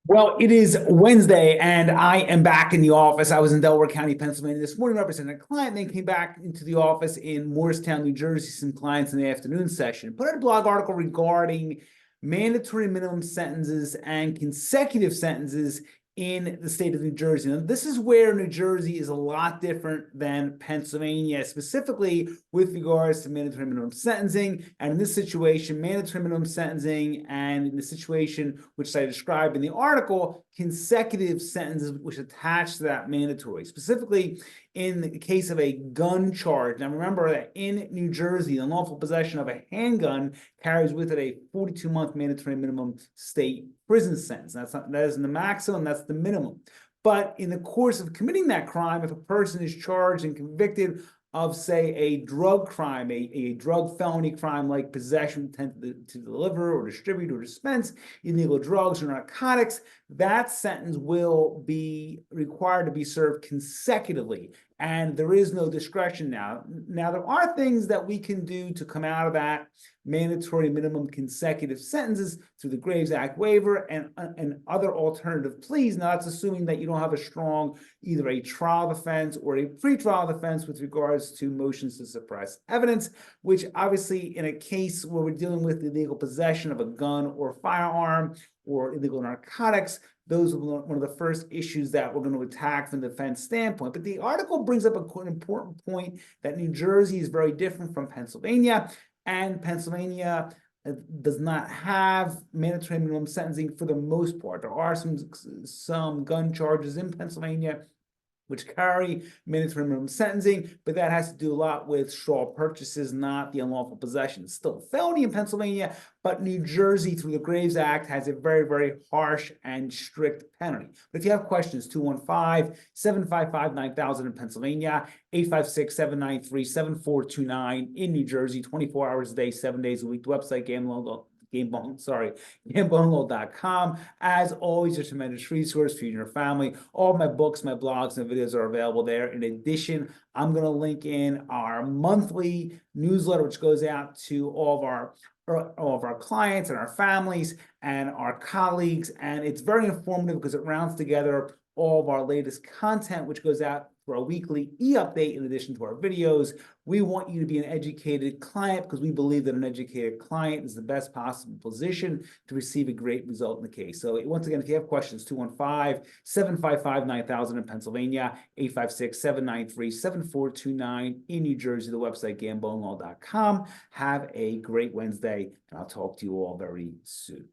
Well, it is Wednesday, and I am back in the office. I was in Delaware County, Pennsylvania this morning representing a client, then came back into the office in Morristown, New Jersey, some clients in the afternoon session. Put out a blog article regarding mandatory minimum sentences and consecutive sentences in the state of New Jersey. Now, this is where New Jersey is a lot different than Pennsylvania, specifically with regards to mandatory minimum sentencing. And in this situation, mandatory minimum sentencing, and in the situation which I described in the article, consecutive sentences which attach to that mandatory. Specifically, in the case of a gun charge. Now, remember that in New Jersey, the unlawful possession of a handgun carries with it a 42-month mandatory minimum state prison sentence. That isn't the maximum, that's the minimum. But in the course of committing that crime, if a person is charged and convicted of, say, a drug crime, a drug felony crime like possession with intent to deliver or distribute or dispense illegal drugs or narcotics, that sentence will be required to be served consecutively. And there is no discretion now. Now, there are things that we can do to come out of that mandatory minimum consecutive sentences through the Graves Act waiver and other alternative pleas. Now, that's assuming that you don't have a strong, either a trial defense or a pretrial defense with regards to motions to suppress evidence, which obviously in a case where we're dealing with illegal possession of a gun or firearm or illegal narcotics, those are one of the first issues that we're going to attack from the defense standpoint. But the article brings up an important point that New Jersey is very different from Pennsylvania, and Pennsylvania does not have mandatory minimum sentencing for the most part. There are some gun charges in Pennsylvania which carry mandatory minimum sentencing, but that has to do a lot with straw purchases, not the unlawful possession. It's still a felony in Pennsylvania, but New Jersey, through the Graves Act, has a very, very harsh and strict penalty. But if you have questions, 215-755-9000 in Pennsylvania, 856-793-7429 in New Jersey, 24 hours a day, 7 days a week. The website, gambleunload.com. As always, a tremendous resource for you and your family. All my books, my blogs, and videos are available there. In addition, I'm going to link in our monthly newsletter, which goes out to all of our clients and our families and our colleagues. And it's very informative because it rounds together all of our latest content, which goes out for a weekly e-update in addition to our videos. We want you to be an educated client because we believe that an educated client is the best possible position to receive a great result in the case. So once again, if you have questions, 215-755-9000 in Pennsylvania, 856-793-7429 in New Jersey, the website, gambleunload.com. Have a great Wednesday, and I'll talk to you all very soon.